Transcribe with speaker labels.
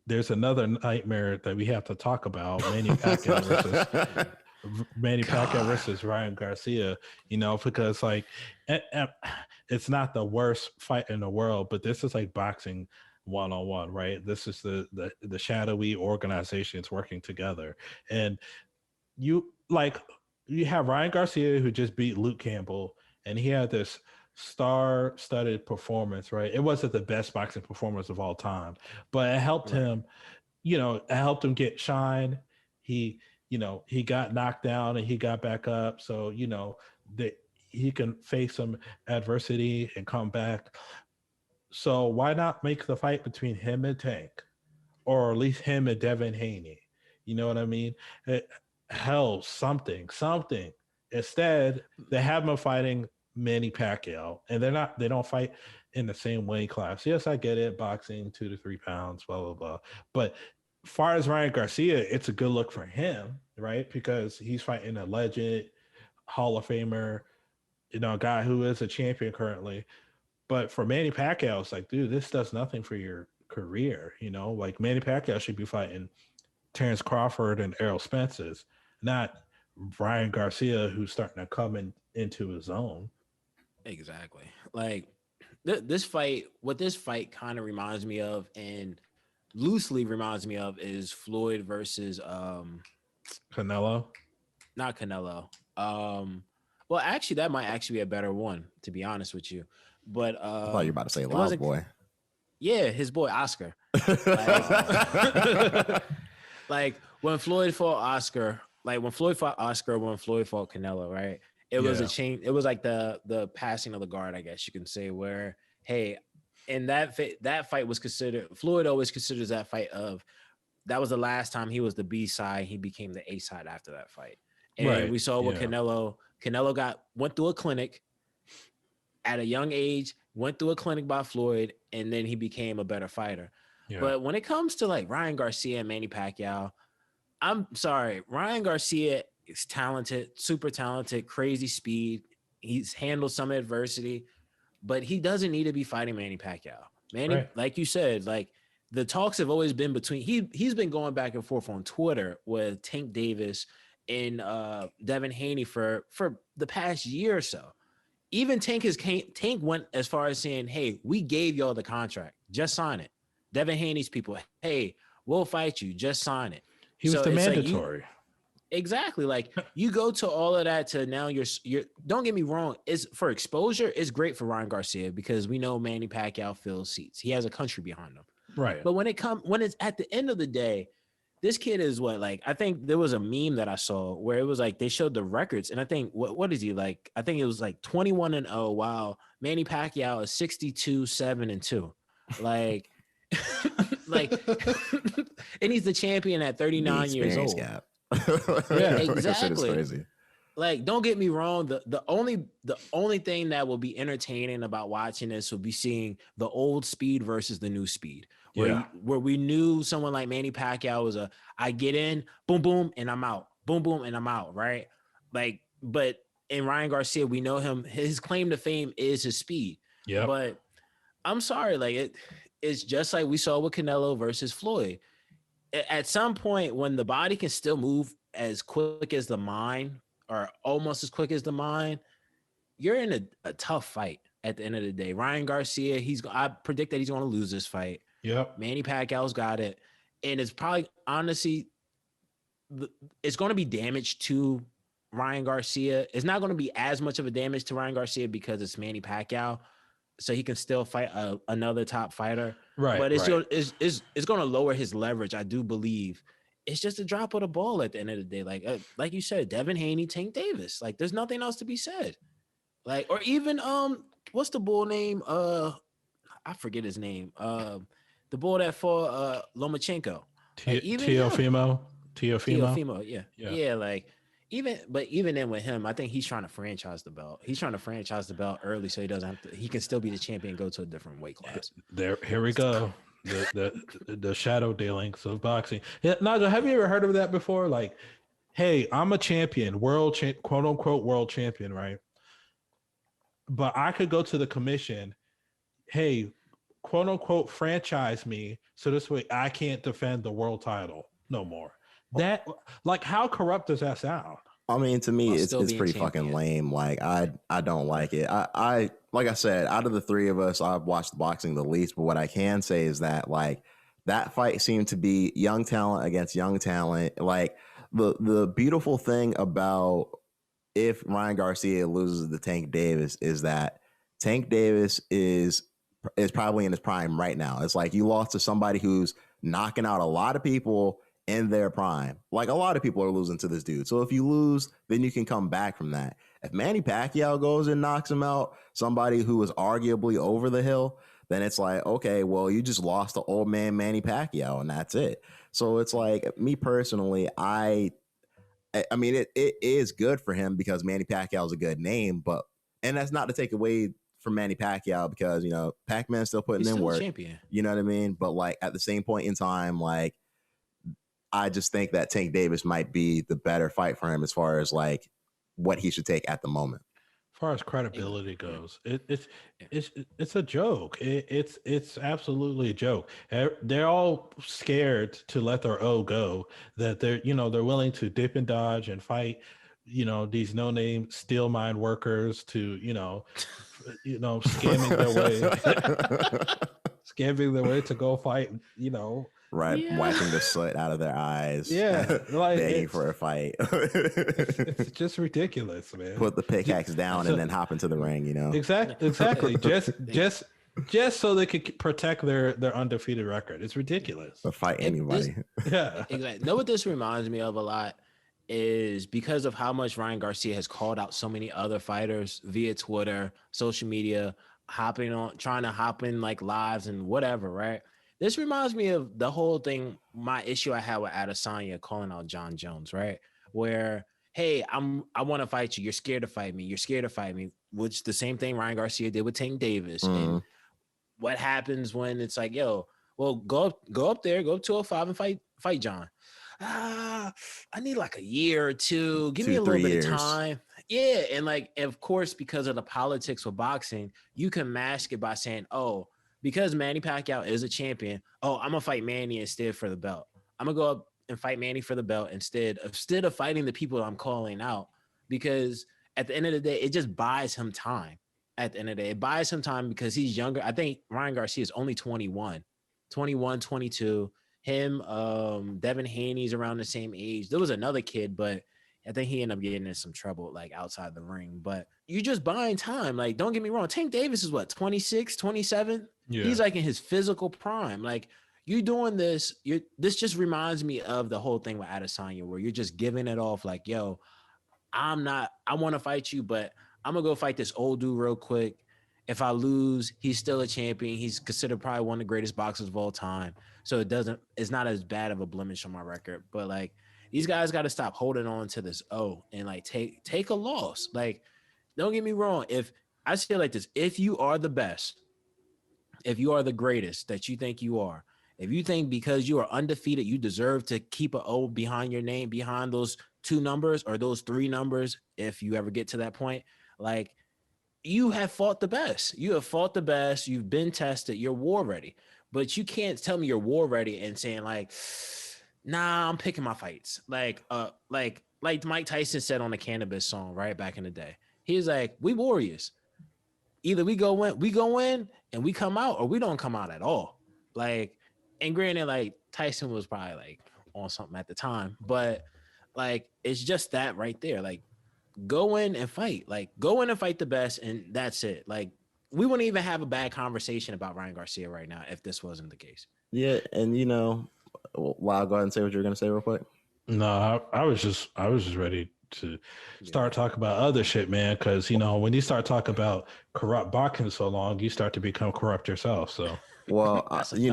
Speaker 1: there's another nightmare that we have to talk about: Manny Pacquiao versus Ryan Garcia. Because like it's not the worst fight in the world, but this is like boxing 101, right? This is the shadowy organizations working together, and you like you have Ryan Garcia who just beat Luke Campbell, and he had this star-studded performance, right? It wasn't the best boxing performance of all time, but it helped him. It helped him get shine. He, he got knocked down and he got back up, so that he can face some adversity and come back. So why not make the fight between him and Tank, or at least him and Devin Haney? You know what I mean? Hell, something. Instead, they have him fighting Manny Pacquiao, and they don't fight in the same weight class. Yes, I get it, boxing 2 to 3 pounds, blah blah blah. But far as Ryan Garcia, it's a good look for him, right? Because he's fighting a legend, Hall of Famer, a guy who is a champion currently. But for Manny Pacquiao, it's like, dude, this does nothing for your career. Like Manny Pacquiao should be fighting Terrence Crawford and Errol Spence's, not Ryan Garcia, who's starting to come into his own.
Speaker 2: Exactly. Like this fight, what this fight kind of reminds me of, and loosely reminds me of, is Floyd versus
Speaker 1: Canelo.
Speaker 2: Not Canelo. Well, actually, that might actually be a better one, to be honest with you. But
Speaker 3: I thought you were about to say
Speaker 2: it
Speaker 3: Loud
Speaker 2: wasn't.
Speaker 3: Boy.
Speaker 2: Yeah, his boy Oscar. Like, like when Floyd fought Oscar, when Floyd fought Canelo, right? It was a change. It was like the passing of the guard, I guess you can say, where, hey, and that fight was considered, Floyd always considers that fight that was the last time he was the B side. He became the A side after that fight. And we saw what Canelo went through a clinic at a young age, went through a clinic by Floyd, and then he became a better fighter. Yeah. But when it comes to like Ryan Garcia and Manny Pacquiao, I'm sorry, Ryan Garcia is talented, super talented, crazy speed. He's handled some adversity, but he doesn't need to be fighting Manny Pacquiao. Manny, like you said, like the talks have always been between, he's been going back and forth on Twitter with Tank Davis and Devin Haney for the past year or so. Even Tank went as far as saying, hey, we gave y'all the contract. Just sign it. Devin Haney's people, hey, we'll fight you. Just sign it.
Speaker 1: He was the mandatory.
Speaker 2: Exactly. Like you go to all of that to now you're don't get me wrong. It's for exposure. It's great for Ryan Garcia because we know Manny Pacquiao fills seats. He has a country behind him.
Speaker 1: Right.
Speaker 2: But when it's at the end of the day, this kid is I think there was a meme that I saw where it was like they showed the records, and I think what is he like? I think it was like 21-0, while Manny Pacquiao is 62-7-2. Like, and he's the champion at 39 years old.
Speaker 3: Gap.
Speaker 2: Yeah, exactly.
Speaker 3: Crazy.
Speaker 2: Like, don't get me wrong. The only thing that will be entertaining about watching this will be seeing the old speed versus the new speed. Where we knew someone like Manny Pacquiao was I get in, boom, boom, and I'm out. Boom, boom, and I'm out, right? Like, but in Ryan Garcia, we know him, his claim to fame is his speed.
Speaker 1: Yeah.
Speaker 2: But I'm sorry, like it's just like we saw with Canelo versus Floyd. At some point, when the body can still move as quick as the mind, or almost as quick as the mind, you're in a tough fight at the end of the day. Ryan Garcia, I predict that he's going to lose this fight.
Speaker 1: Yep.
Speaker 2: Manny Pacquiao's got it. And it's probably, honestly, it's going to be damage to Ryan Garcia. It's not going to be as much of a damage to Ryan Garcia because it's Manny Pacquiao, so he can still fight another top fighter.
Speaker 1: Right.
Speaker 2: But it's going to lower his leverage, I do believe. It's just a drop of the ball at the end of the day. Like you said, Devin Haney, Tank Davis. Like, there's nothing else to be said. Like, or even what's the bull name? I forget his name. The bull that fought Lomachenko.
Speaker 1: Teofimo.
Speaker 2: Yeah. Like, even then with him, I think he's trying to franchise the belt. He's trying to franchise the belt early so he doesn't have to. He can still be the champion and go to a different weight class.
Speaker 1: Here we go. The shadow dealings of boxing. Yeah, Nigel, have you ever heard of that before? Like, hey, I'm a champion, quote unquote world champion, right? But I could go to the commission. Hey, quote unquote franchise me so this way I can't defend the world title no more. That, like, how corrupt does that sound?
Speaker 3: I mean, to me,
Speaker 2: While
Speaker 3: it's
Speaker 2: still being
Speaker 3: pretty fucking
Speaker 2: champion.
Speaker 3: lame. Like, I don't like it. I like I said, out of the three of us, I've watched boxing the least. But what I can say is that, like, that fight seemed to be young talent against young talent. Like, the beautiful thing about if Ryan Garcia loses to Tank Davis is that Tank Davis is probably in his prime right now. It's like you lost to somebody who's knocking out a lot of people in their prime. Like, a lot of people are losing to this dude. So if you lose, then you can come back from that. If Manny Pacquiao goes and knocks him out, somebody who is arguably over the hill, then it's like, okay, well, you just lost to old man Manny Pacquiao, and that's it. So it's like, me personally, I mean, it is good for him because Manny Pacquiao is a good name, but, and that's not to take away from Manny Pacquiao because, you know, Pac-Man's still putting
Speaker 2: He's
Speaker 3: in
Speaker 2: still a
Speaker 3: work.
Speaker 2: champion.
Speaker 3: You know what I mean? But, like, at the same point in time, like, I just think that Tank Davis might be the better fight for him as far as, like, what he should take at the moment.
Speaker 1: As far as credibility goes, it's a joke. It's absolutely a joke. They're all scared to let their O go. That they're they're willing to dip and dodge and fight. These no name steel mine workers to scamming their way, scamming their way to go fight.
Speaker 3: Right,
Speaker 2: Yeah.
Speaker 3: wiping the soot out of their eyes.
Speaker 1: Yeah, like,
Speaker 3: begging for a fight.
Speaker 1: it's just ridiculous, man.
Speaker 3: Put the pickaxe down and then hop into the ring.
Speaker 1: Exactly. just so they could protect their undefeated record. It's ridiculous.
Speaker 3: Or fight anybody.
Speaker 1: Yeah,
Speaker 2: Exactly. Know what this reminds me of a lot is because of how much Ryan Garcia has called out so many other fighters via Twitter, social media, trying to hop in like lives and whatever, right? This reminds me of the whole thing, my issue I had with Adesanya calling out John Jones, right? Where, hey, I want to fight you. You're scared to fight me. You're scared to fight me, which the same thing Ryan Garcia did with Tank Davis. And what happens when it's like, yo, well, go up there, go up 205 and fight John. I need like a year or two. Give me a little bit of time. Yeah. And like, of course, because of the politics with boxing, you can mask it by saying, oh, because Manny Pacquiao is a champion, I'm going to fight Manny instead for the belt. I'm going to go up and fight Manny for the belt instead of fighting the people I'm calling out. Because at the end of the day, it just buys him time. At the end of the day, it buys him time because he's younger. I think Ryan Garcia is only 21, 22. Him, Devin Haney's around the same age. There was another kid, but I think he ended up getting in some trouble, like outside the ring. But you're just buying time. Like, don't get me wrong. Tank Davis is what, 26, 27? Yeah. He's like in his physical prime. Like, you doing this, this just reminds me of the whole thing with Adesanya, where you're just giving it off like, yo, I want to fight you, but I'm going to go fight this old dude real quick. If I lose, he's still a champion. He's considered probably one of the greatest boxers of all time. So it's not as bad of a blemish on my record. But like, these guys got to stop holding on to this and like take a loss. Like, don't get me wrong. If I say like this, if you are the best, if you are the greatest that you think you are, if you think because you are undefeated, you deserve to keep an O behind your name, behind those 2 numbers or those 3 numbers, if you ever get to that point, like, you have fought the best. You have fought the best. You've been tested. You're war ready. But you can't tell me you're war ready and saying like, nah, I'm picking my fights. Like Mike Tyson said on the Cannabis song, right back in the day. He's like, we warriors. Either we go in and we come out, or we don't come out at all. Like, and granted, like Tyson was probably like on something at the time, but like, it's just that right there. Like, go in and fight. Like, go in and fight the best, and that's it. Like, we wouldn't even have a bad conversation about Ryan Garcia right now if this wasn't the case.
Speaker 3: Yeah, and Lyle, go ahead and say what you're going to say real quick.
Speaker 1: No, I was just ready to start talking about other shit, man. Because when you start talking about corrupt boxing so long, you start to become corrupt yourself. So,
Speaker 3: well,